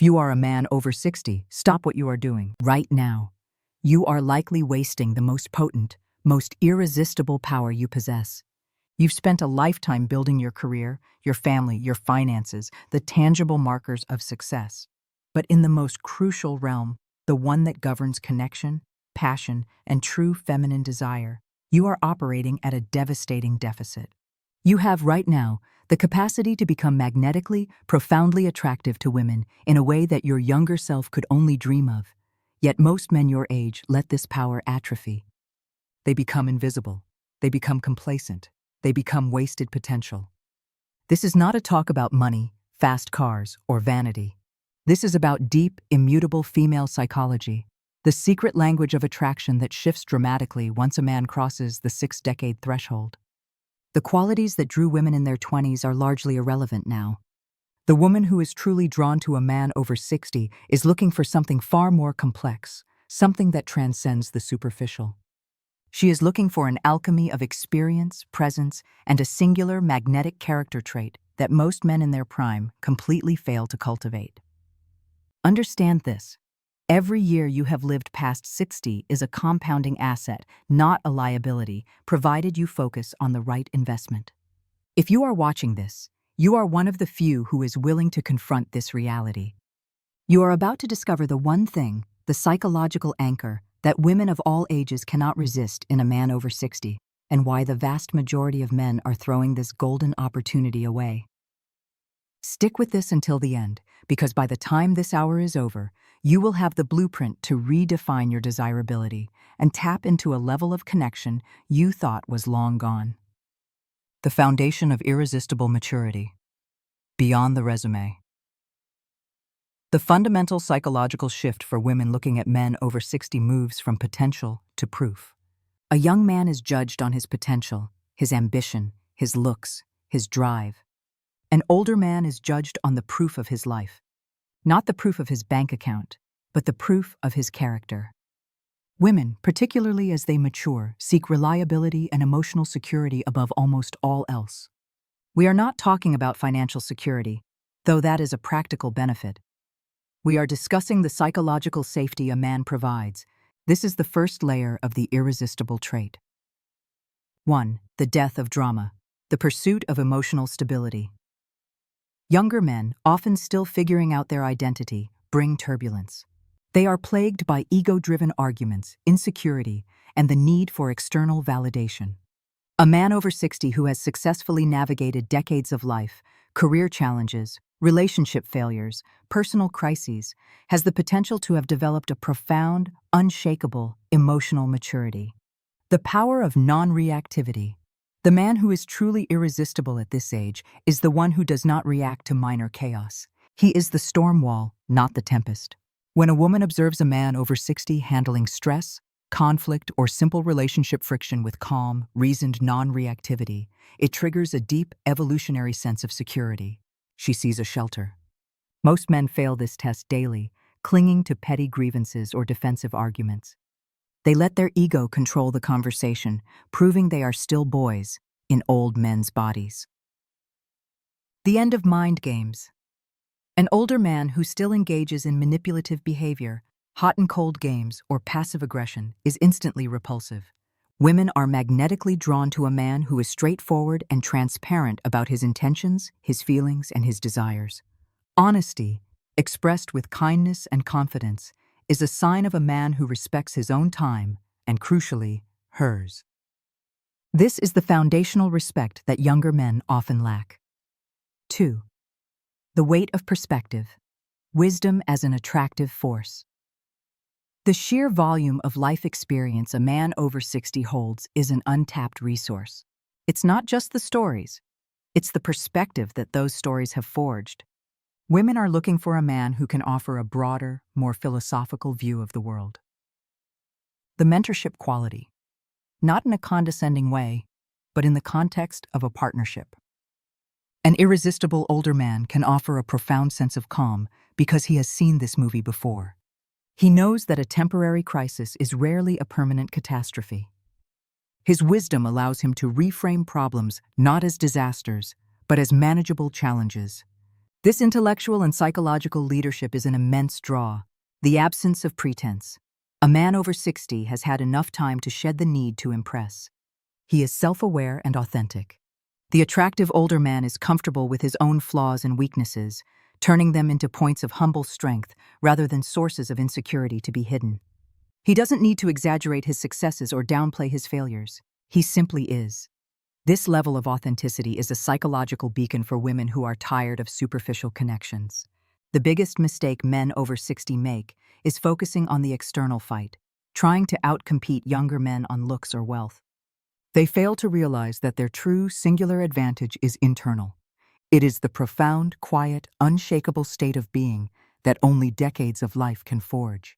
you are a man over 60, stop what you are doing right now. You are likely wasting the most potent, most irresistible power you possess. You've spent a lifetime building your career, your family, your finances, the tangible markers of success. But in the most crucial realm, the one that governs connection, passion, and true feminine desire, you are operating at a devastating deficit. You have right now the capacity to become magnetically, profoundly attractive to women in a way that your younger self could only dream of. Yet most men your age let this power atrophy. They become invisible. They become complacent. They become wasted potential. This is not a talk about money, fast cars, or vanity. This is about deep, immutable female psychology, the secret language of attraction that shifts dramatically once a man crosses the 6-decade threshold. The qualities that drew women in their 20s are largely irrelevant now. The woman who is truly drawn to a man over 60 is looking for something far more complex, something that transcends the superficial. She is looking for an alchemy of experience, presence, and a singular magnetic character trait that most men in their prime completely fail to cultivate. Understand this. Every year you have lived past 60 is a compounding asset, not a liability, provided you focus on the right investment. If you are watching this, you are one of the few who is willing to confront this reality. You are about to discover the one thing, the psychological anchor, that women of all ages cannot resist in a man over 60, and why the vast majority of men are throwing this golden opportunity away. Stick with this until the end, because by the time this hour is over, you will have the blueprint to redefine your desirability and tap into a level of connection you thought was long gone. The foundation of irresistible maturity. Beyond the resume. The fundamental psychological shift for women looking at men over 60 moves from potential to proof. A young man is judged on his potential, his ambition, his looks, his drive. An older man is judged on the proof of his life. Not the proof of his bank account, but the proof of his character. Women, particularly as they mature, seek reliability and emotional security above almost all else. We are not talking about financial security, though that is a practical benefit. We are discussing the psychological safety a man provides. This is the first layer of the irresistible trait. 1. The death of drama, the pursuit of emotional stability. Younger men, often still figuring out their identity, bring turbulence. They are plagued by ego-driven arguments, insecurity, and the need for external validation. A man over 60 who has successfully navigated decades of life, career challenges, relationship failures, personal crises, has the potential to have developed a profound, unshakable, emotional maturity. The power of non-reactivity. The man who is truly irresistible at this age is the one who does not react to minor chaos. He is the storm wall, not the tempest. When a woman observes a man over 60 handling stress, conflict, or simple relationship friction with calm, reasoned non-reactivity, it triggers a deep, evolutionary sense of security. She sees a shelter. Most men fail this test daily, clinging to petty grievances or defensive arguments. They let their ego control the conversation, proving they are still boys in old men's bodies. The end of mind games. An older man who still engages in manipulative behavior, hot and cold games, or passive aggression is instantly repulsive. Women are magnetically drawn to a man who is straightforward and transparent about his intentions, his feelings, and his desires. Honesty, expressed with kindness and confidence, is a sign of a man who respects his own time and, crucially, hers. This is the foundational respect that younger men often lack. 2. The weight of perspective. Wisdom as an attractive force. The sheer volume of life experience a man over 60 holds is an untapped resource. It's not just the stories, it's the perspective that those stories have forged. Women are looking for a man who can offer a broader, more philosophical view of the world. The mentorship quality. Not in a condescending way, but in the context of a partnership. An irresistible older man can offer a profound sense of calm because he has seen this movie before. He knows that a temporary crisis is rarely a permanent catastrophe. His wisdom allows him to reframe problems not as disasters, but as manageable challenges. This intellectual and psychological leadership is an immense draw, the absence of pretense. A man over 60 has had enough time to shed the need to impress. He is self-aware and authentic. The attractive older man is comfortable with his own flaws and weaknesses, turning them into points of humble strength rather than sources of insecurity to be hidden. He doesn't need to exaggerate his successes or downplay his failures. He simply is. This level of authenticity is a psychological beacon for women who are tired of superficial connections. The biggest mistake men over 60 make is focusing on the external fight, trying to outcompete younger men on looks or wealth. They fail to realize that their true, singular advantage is internal. It is the profound, quiet, unshakable state of being that only decades of life can forge.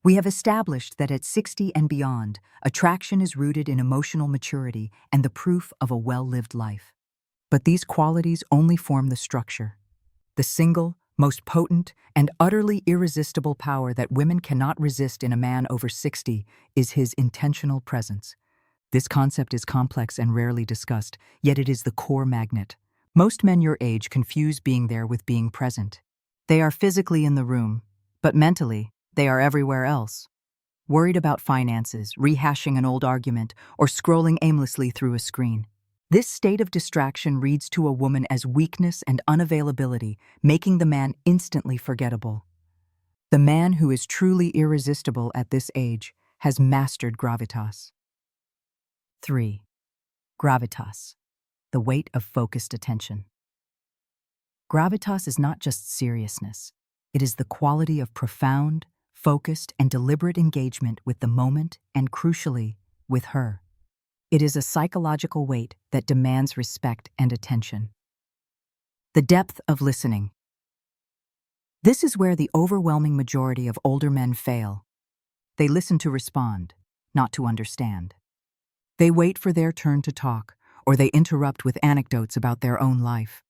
We have established that at 60 and beyond, attraction is rooted in emotional maturity and the proof of a well-lived life. But these qualities only form the structure. The single, most potent, and utterly irresistible power that women cannot resist in a man over 60 is his intentional presence. This concept is complex and rarely discussed, yet it is the core magnet. Most men your age confuse being there with being present. They are physically in the room, but mentally, they are everywhere else. Worried about finances, rehashing an old argument, or scrolling aimlessly through a screen. This state of distraction reads to a woman as weakness and unavailability, making the man instantly forgettable. The man who is truly irresistible at this age has mastered gravitas. 3. Gravitas, the weight of focused attention. Gravitas is not just seriousness. It is the quality of profound, focused, and deliberate engagement with the moment and, crucially, with her. It is a psychological weight that demands respect and attention. The depth of listening. This is where the overwhelming majority of older men fail. They listen to respond, not to understand. They wait for their turn to talk, or they interrupt with anecdotes about their own life.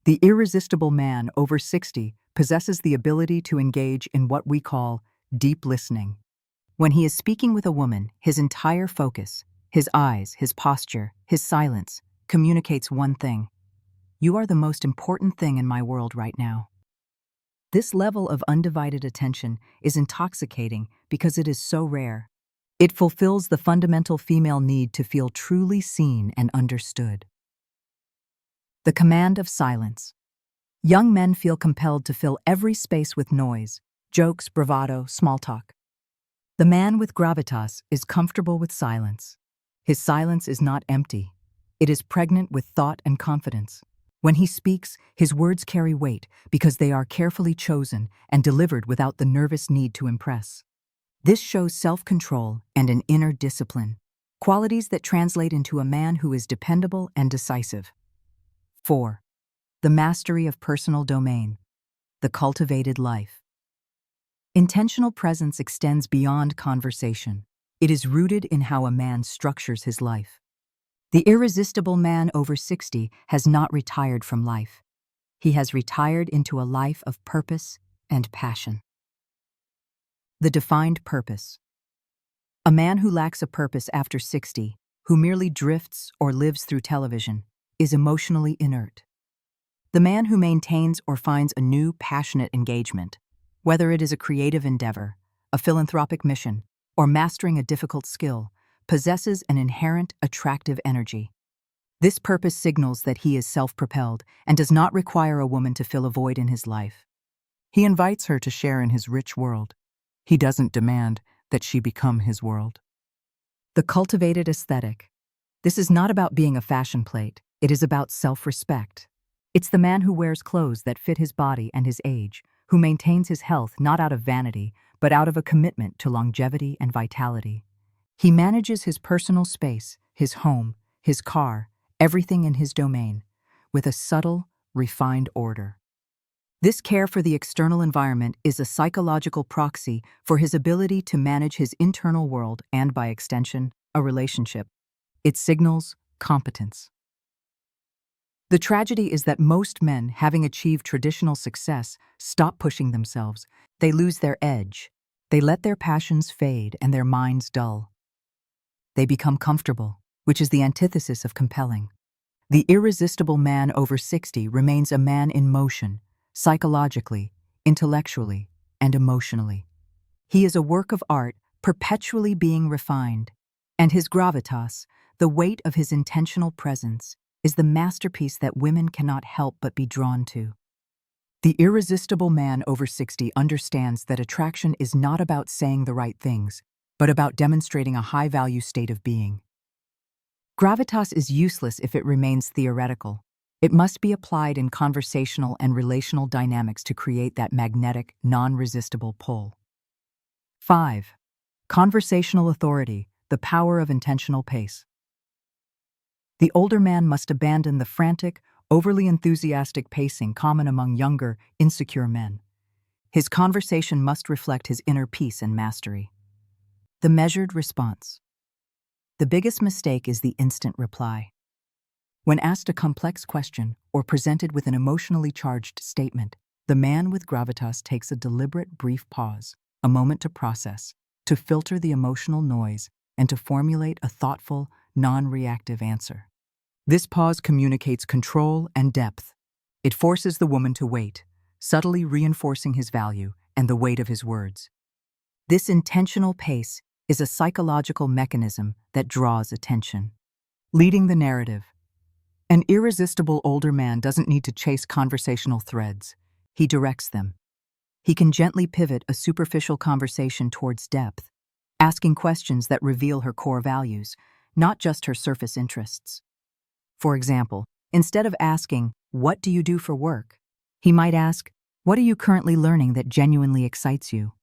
The irresistible man over 60 possesses the ability to engage in what we call deep listening. When he is speaking with a woman, his entire focus, his eyes, his posture, his silence, communicates one thing: you are the most important thing in my world right now. This level of undivided attention is intoxicating because it is so rare. It fulfills the fundamental female need to feel truly seen and understood. The command of silence. Young men feel compelled to fill every space with noise, jokes, bravado, small talk. The man with gravitas is comfortable with silence. His silence is not empty. It is pregnant with thought and confidence. When he speaks, his words carry weight because they are carefully chosen and delivered without the nervous need to impress. This shows self-control and an inner discipline, qualities that translate into a man who is dependable and decisive. 4. The mastery of personal domain, the cultivated life. Intentional presence extends beyond conversation. It is rooted in how a man structures his life. The irresistible man over 60 has not retired from life. He has retired into a life of purpose and passion. The defined purpose. A man who lacks a purpose after 60, who merely drifts or lives through television, is emotionally inert. The man who maintains or finds a new, passionate engagement, whether it is a creative endeavor, a philanthropic mission, or mastering a difficult skill, possesses an inherent, attractive energy. This purpose signals that he is self-propelled and does not require a woman to fill a void in his life. He invites her to share in his rich world. He doesn't demand that she become his world. The cultivated aesthetic. This is not about being a fashion plate. It is about self-respect. It's the man who wears clothes that fit his body and his age, who maintains his health not out of vanity, but out of a commitment to longevity and vitality. He manages his personal space, his home, his car, everything in his domain, with a subtle, refined order. This care for the external environment is a psychological proxy for his ability to manage his internal world and, by extension, a relationship. It signals competence. The tragedy is that most men, having achieved traditional success, stop pushing themselves. They lose their edge. They let their passions fade and their minds dull. They become comfortable, which is the antithesis of compelling. The irresistible man over 60 remains a man in motion, psychologically, intellectually, and emotionally. He is a work of art, perpetually being refined, and his gravitas, the weight of his intentional presence, is the masterpiece that women cannot help but be drawn to. The irresistible man over 60 understands that attraction is not about saying the right things, but about demonstrating a high-value state of being. Gravitas is useless if it remains theoretical. It must be applied in conversational and relational dynamics to create that magnetic, non-resistible pull. 5. Conversational authority, the power of intentional pace. The older man must abandon the frantic, overly enthusiastic pacing common among younger, insecure men. His conversation must reflect his inner peace and mastery. The measured response. The biggest mistake is the instant reply. When asked a complex question or presented with an emotionally charged statement, the man with gravitas takes a deliberate brief pause, a moment to process, to filter the emotional noise, and to formulate a thoughtful, non-reactive answer. This pause communicates control and depth. It forces the woman to wait, subtly reinforcing his value and the weight of his words. This intentional pace is a psychological mechanism that draws attention. Leading the narrative. An irresistible older man doesn't need to chase conversational threads. He directs them. He can gently pivot a superficial conversation towards depth, asking questions that reveal her core values, not just her surface interests. For example, instead of asking, "What do you do for work?" he might ask, "What are you currently learning that genuinely excites you?"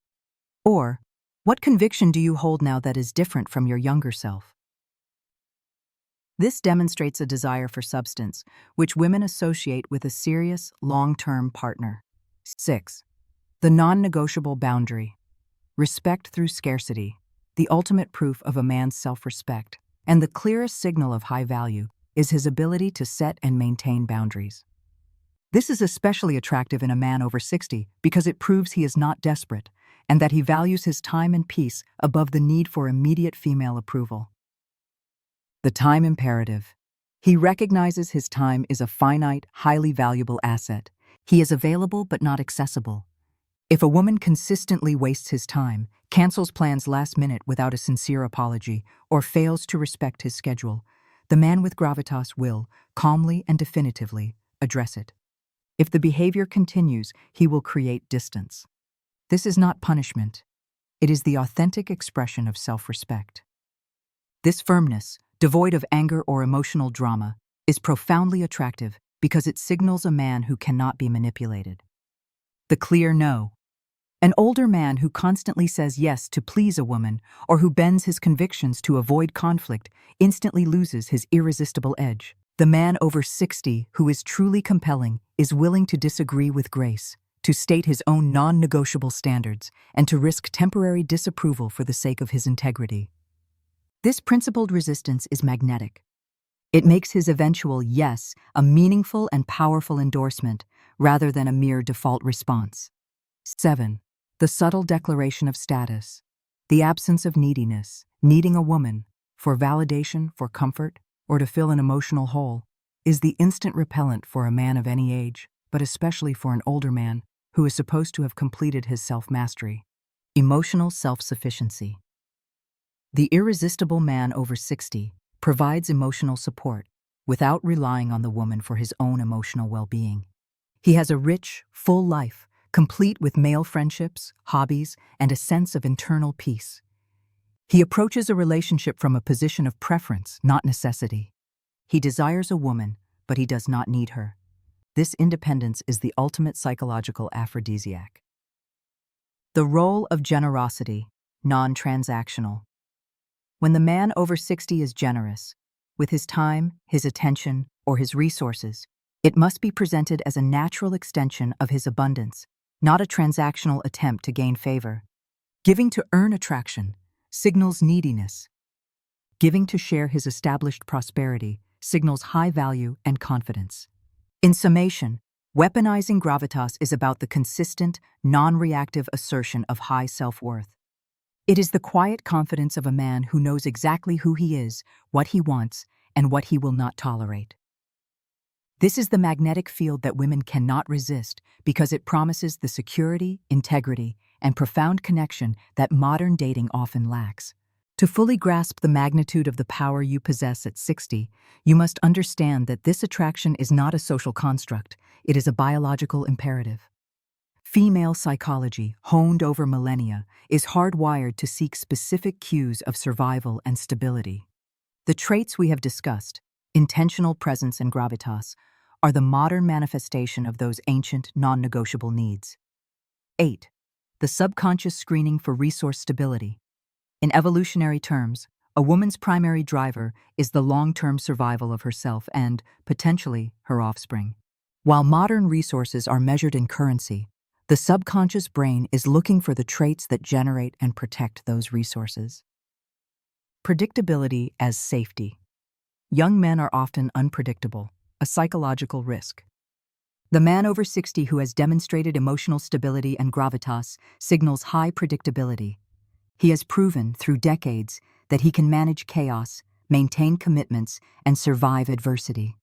Or, "What conviction do you hold now that is different from your younger self?" This demonstrates a desire for substance, which women associate with a serious, long-term partner. 6. The non-negotiable boundary. Respect through scarcity, the ultimate proof of a man's self-respect, and the clearest signal of high value, is his ability to set and maintain boundaries. This is especially attractive in a man over 60 because it proves he is not desperate and that he values his time and peace above the need for immediate female approval. The time imperative. He recognizes his time is a finite, highly valuable asset. He is available but not accessible. If a woman consistently wastes his time, cancels plans last minute without a sincere apology, or fails to respect his schedule, the man with gravitas will, calmly and definitively, address it. If the behavior continues, he will create distance. This is not punishment. It is the authentic expression of self-respect. This firmness, devoid of anger or emotional drama, is profoundly attractive because it signals a man who cannot be manipulated. The clear no. An older man who constantly says yes to please a woman or who bends his convictions to avoid conflict instantly loses his irresistible edge. The man over 60 who is truly compelling is willing to disagree with grace, to state his own non-negotiable standards, and to risk temporary disapproval for the sake of his integrity. This principled resistance is magnetic. It makes his eventual yes a meaningful and powerful endorsement rather than a mere default response. 7. The subtle declaration of status. The absence of neediness, needing a woman, for validation, for comfort, or to fill an emotional hole, is the instant repellent for a man of any age, but especially for an older man who is supposed to have completed his self-mastery. Emotional self-sufficiency. The irresistible man over 60 provides emotional support without relying on the woman for his own emotional well-being. He has a rich, full life, complete with male friendships, hobbies, and a sense of internal peace. He approaches a relationship from a position of preference, not necessity. He desires a woman, but he does not need her. This independence is the ultimate psychological aphrodisiac. The role of generosity, non-transactional. When the man over 60 is generous, with his time, his attention, or his resources, it must be presented as a natural extension of his abundance, not a transactional attempt to gain favor. Giving to earn attraction signals neediness. Giving to share his established prosperity signals high value and confidence. In summation, weaponizing gravitas is about the consistent, non-reactive assertion of high self-worth. It is the quiet confidence of a man who knows exactly who he is, what he wants, and what he will not tolerate. This is the magnetic field that women cannot resist because it promises the security, integrity, and profound connection that modern dating often lacks. To fully grasp the magnitude of the power you possess at 60, you must understand that this attraction is not a social construct, it is a biological imperative. Female psychology, honed over millennia, is hardwired to seek specific cues of survival and stability. The traits we have discussed, intentional presence and gravitas, are the modern manifestation of those ancient, non-negotiable needs. 8. The subconscious screening for resource stability. In evolutionary terms, a woman's primary driver is the long-term survival of herself and, potentially, her offspring. While modern resources are measured in currency, the subconscious brain is looking for the traits that generate and protect those resources. Predictability as safety. Young men are often unpredictable, a psychological risk. The man over 60 who has demonstrated emotional stability and gravitas signals high predictability. He has proven, through decades, that he can manage chaos, maintain commitments, and survive adversity.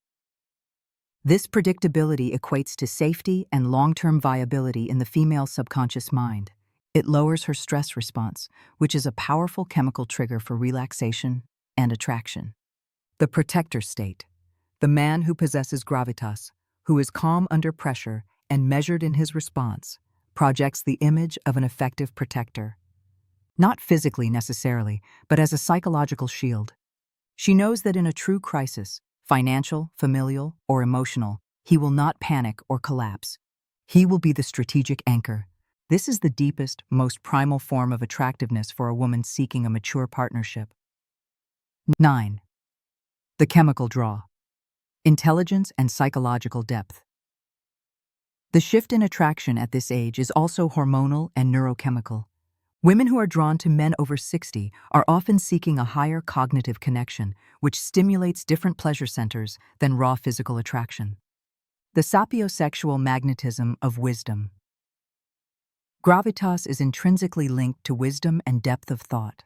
This predictability equates to safety and long-term viability in the female subconscious mind. It lowers her stress response, which is a powerful chemical trigger for relaxation and attraction. The protector state. The man who possesses gravitas, who is calm under pressure and measured in his response, projects the image of an effective protector. Not physically necessarily, but as a psychological shield. She knows that in a true crisis, financial, familial, or emotional, he will not panic or collapse. He will be the strategic anchor. This is the deepest, most primal form of attractiveness for a woman seeking a mature partnership. 9. The chemical draw. Intelligence and psychological depth. The shift in attraction at this age is also hormonal and neurochemical. Women who are drawn to men over 60 are often seeking a higher cognitive connection, which stimulates different pleasure centers than raw physical attraction. The sapiosexual magnetism of wisdom. Gravitas is intrinsically linked to wisdom and depth of thought.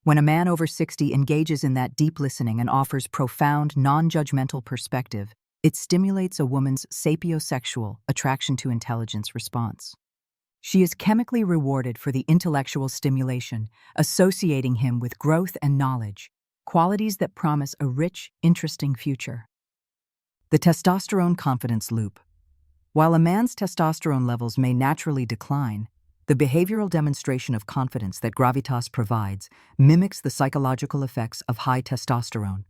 When a man over 60 engages in that deep listening and offers profound, non-judgmental perspective, it stimulates a woman's sapiosexual attraction to intelligence response. She is chemically rewarded for the intellectual stimulation, associating him with growth and knowledge, qualities that promise a rich, interesting future. The testosterone confidence loop. While a man's testosterone levels may naturally decline, the behavioral demonstration of confidence that gravitas provides mimics the psychological effects of high testosterone.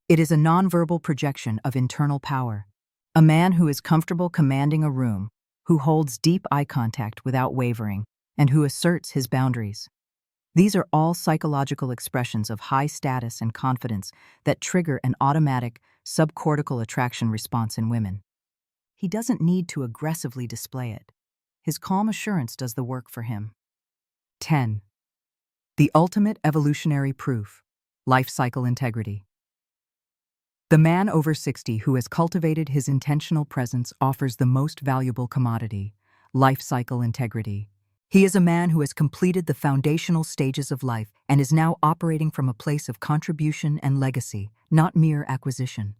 It is a nonverbal projection of internal power. A man who is comfortable commanding a room, who holds deep eye contact without wavering, and who asserts his boundaries. These are all psychological expressions of high status and confidence that trigger an automatic subcortical attraction response in women. He doesn't need to aggressively display it. His calm assurance does the work for him. 10. The ultimate evolutionary proof, life cycle integrity. The man over 60 who has cultivated his intentional presence offers the most valuable commodity, life cycle integrity. He is a man who has completed the foundational stages of life and is now operating from a place of contribution and legacy, not mere acquisition.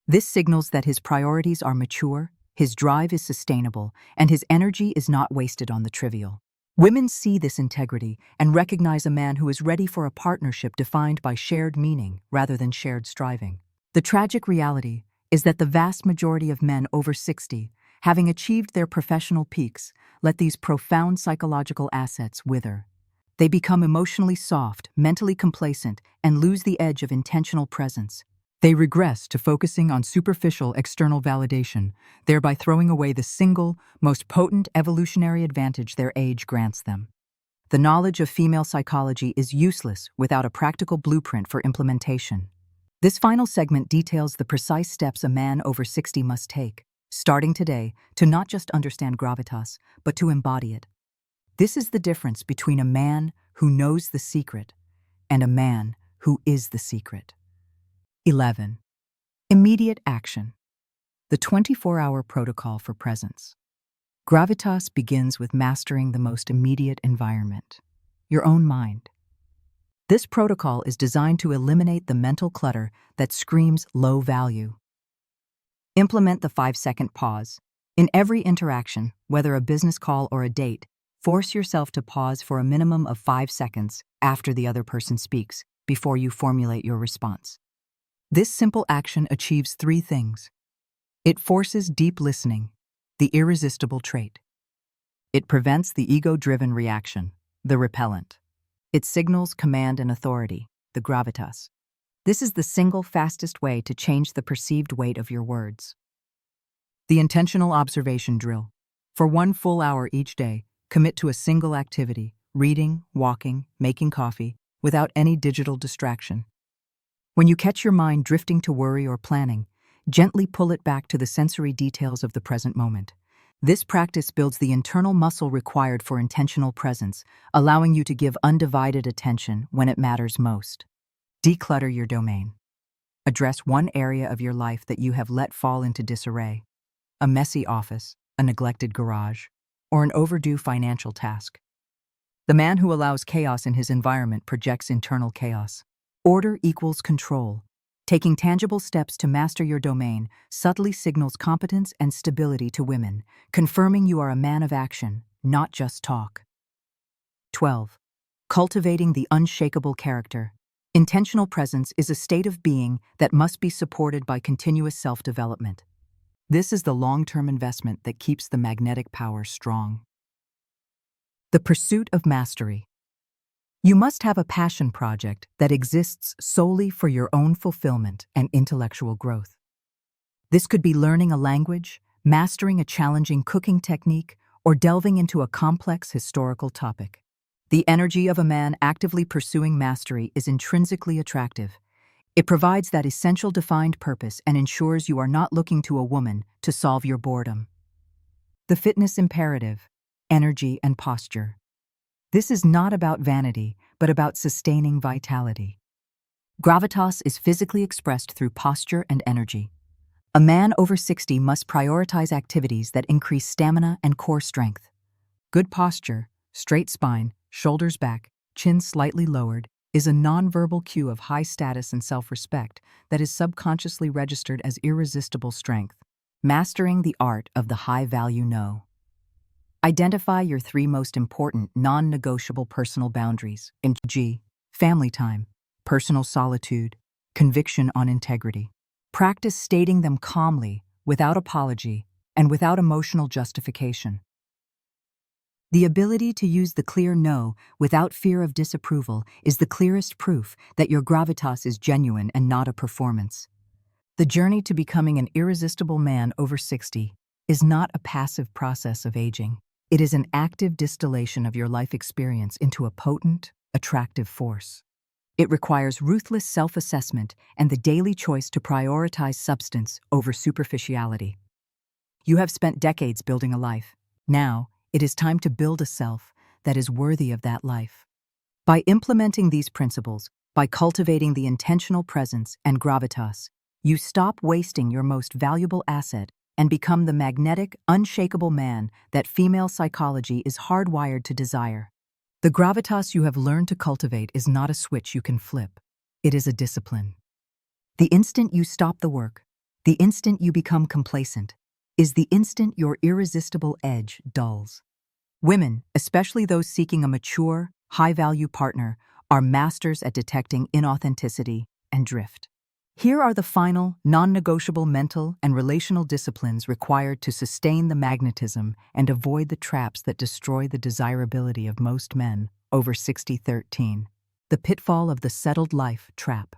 This signals that his priorities are mature, his drive is sustainable, and his energy is not wasted on the trivial. Women see this integrity and recognize a man who is ready for a partnership defined by shared meaning rather than shared striving. The tragic reality is that the vast majority of men over 60, having achieved their professional peaks, let these profound psychological assets wither. They become emotionally soft, mentally complacent, and lose the edge of intentional presence. They regress to focusing on superficial external validation, thereby throwing away the single, most potent evolutionary advantage their age grants them. The knowledge of female psychology is useless without a practical blueprint for implementation. This final segment details the precise steps a man over 60 must take, starting today, to not just understand gravitas, but to embody it. This is the difference between a man who knows the secret and a man who is the secret. 11. Immediate action. The 24-hour protocol for presence. Gravitas begins with mastering the most immediate environment, your own mind. This protocol is designed to eliminate the mental clutter that screams low value. Implement the 5-second pause. In every interaction, whether a business call or a date, force yourself to pause for a minimum of 5 seconds after the other person speaks before you formulate your response. This simple action achieves 3 things. It forces deep listening, the irresistible trait. It prevents the ego-driven reaction, the repellent. It signals command and authority, the gravitas. This is the single fastest way to change the perceived weight of your words. The intentional observation drill. For 1 full hour each day, commit to a single activity, reading, walking, making coffee, without any digital distraction. When you catch your mind drifting to worry or planning, gently pull it back to the sensory details of the present moment. This practice builds the internal muscle required for intentional presence, allowing you to give undivided attention when it matters most. Declutter your domain. Address one area of your life that you have let fall into disarray. A messy office, a neglected garage, or an overdue financial task. The man who allows chaos in his environment projects internal chaos. Order equals control. Taking tangible steps to master your domain subtly signals competence and stability to women, confirming you are a man of action, not just talk. 12. Cultivating the unshakable character. Intentional presence is a state of being that must be supported by continuous self-development. This is the long-term investment that keeps the magnetic power strong. The pursuit of mastery. You must have a passion project that exists solely for your own fulfillment and intellectual growth. This could be learning a language, mastering a challenging cooking technique, or delving into a complex historical topic. The energy of a man actively pursuing mastery is intrinsically attractive. It provides that essential defined purpose and ensures you are not looking to a woman to solve your boredom. The fitness imperative, energy and posture. This is not about vanity, but about sustaining vitality. Gravitas is physically expressed through posture and energy. A man over 60 must prioritize activities that increase stamina and core strength. Good posture, straight spine, shoulders back, chin slightly lowered, is a nonverbal cue of high status and self-respect that is subconsciously registered as irresistible strength. Mastering the art of the high-value no. Identify your 3 most important non-negotiable personal boundaries, e.g., family time, personal solitude, conviction on integrity. Practice stating them calmly, without apology, and without emotional justification. The ability to use the clear no without fear of disapproval is the clearest proof that your gravitas is genuine and not a performance. The journey to becoming an irresistible man over 60 is not a passive process of aging. It is an active distillation of your life experience into a potent, attractive force. It requires ruthless self-assessment and the daily choice to prioritize substance over superficiality. You have spent decades building a life. Now, it is time to build a self that is worthy of that life. By implementing these principles, by cultivating the intentional presence and gravitas, you stop wasting your most valuable asset and become the magnetic, unshakable man that female psychology is hardwired to desire. The gravitas you have learned to cultivate is not a switch you can flip. It is a discipline. The instant you stop the work, the instant you become complacent, is the instant your irresistible edge dulls. Women, especially those seeking a mature, high-value partner, are masters at detecting inauthenticity and drift. Here are the final, non-negotiable mental and relational disciplines required to sustain the magnetism and avoid the traps that destroy the desirability of most men over 60-13. The pitfall of the settled life trap.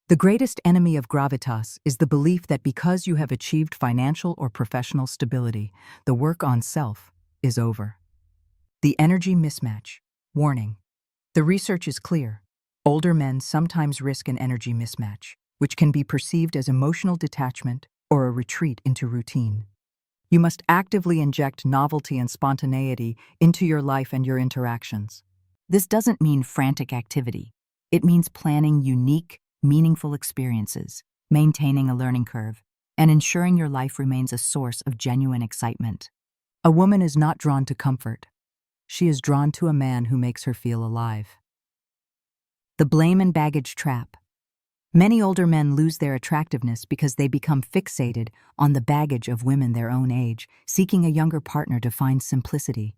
The greatest enemy of gravitas is the belief that because you have achieved financial or professional stability, the work on self is over. The energy mismatch. Warning. The research is clear. Older men sometimes risk an energy mismatch, which can be perceived as emotional detachment or a retreat into routine. You must actively inject novelty and spontaneity into your life and your interactions. This doesn't mean frantic activity. It means planning unique, meaningful experiences, maintaining a learning curve, and ensuring your life remains a source of genuine excitement. A woman is not drawn to comfort. She is drawn to a man who makes her feel alive. The blame and baggage trap. Many older men lose their attractiveness because they become fixated on the baggage of women their own age, seeking a younger partner to find simplicity.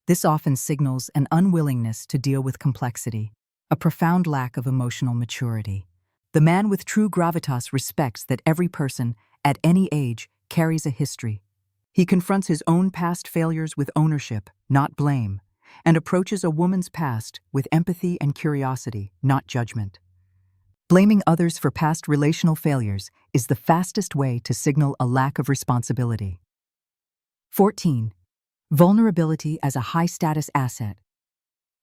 This often signals an unwillingness to deal with complexity, a profound lack of emotional maturity. The man with true gravitas respects that every person, at any age, carries a history. He confronts his own past failures with ownership, not blame, and approaches a woman's past with empathy and curiosity, not judgment. Blaming others for past relational failures is the fastest way to signal a lack of responsibility. 14. Vulnerability as a high-status asset.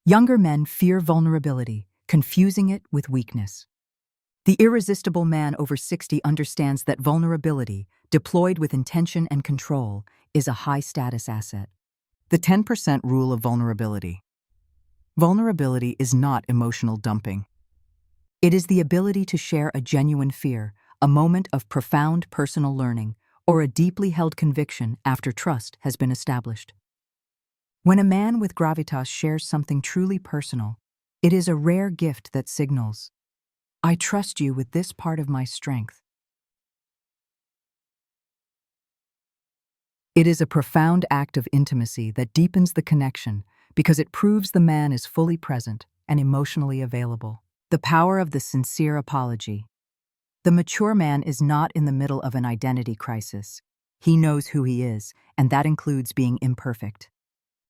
Younger men fear vulnerability, confusing it with weakness. The irresistible man over 60 understands that vulnerability, deployed with intention and control, is a high-status asset. The 10% rule of vulnerability. Vulnerability is not emotional dumping. It is the ability to share a genuine fear, a moment of profound personal learning, or a deeply held conviction after trust has been established. When a man with gravitas shares something truly personal, it is a rare gift that signals, "I trust you with this part of my strength." It is a profound act of intimacy that deepens the connection because it proves the man is fully present and emotionally available. The power of the sincere apology. The mature man is not in the middle of an identity crisis. He knows who he is, and that includes being imperfect.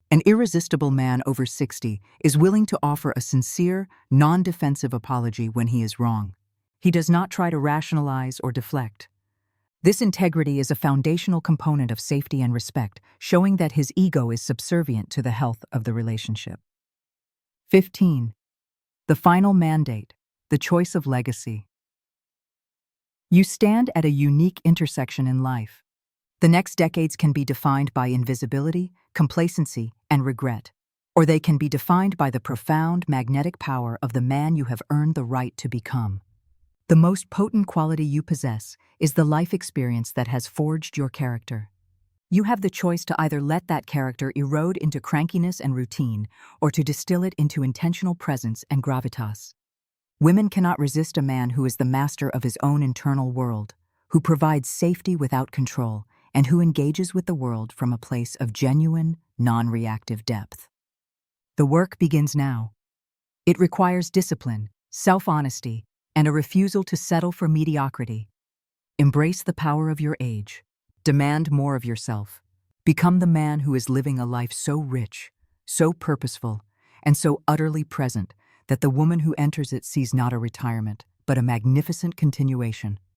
An irresistible man over 60 is willing to offer a sincere, non-defensive apology when he is wrong. He does not try to rationalize or deflect. This integrity is a foundational component of safety and respect, showing that his ego is subservient to the health of the relationship. 15. The final mandate, the choice of legacy. You stand at a unique intersection in life. The next decades can be defined by invisibility, complacency, and regret, or they can be defined by the profound magnetic power of the man you have earned the right to become. The most potent quality you possess is the life experience that has forged your character. You have the choice to either let that character erode into crankiness and routine, or to distill it into intentional presence and gravitas. Women cannot resist a man who is the master of his own internal world, who provides safety without control, and who engages with the world from a place of genuine, non-reactive depth. The work begins now. It requires discipline, self-honesty, and a refusal to settle for mediocrity. Embrace the power of your age. Demand more of yourself. Become the man who is living a life so rich, so purposeful, and so utterly present that the woman who enters it sees not a retirement, but a magnificent continuation.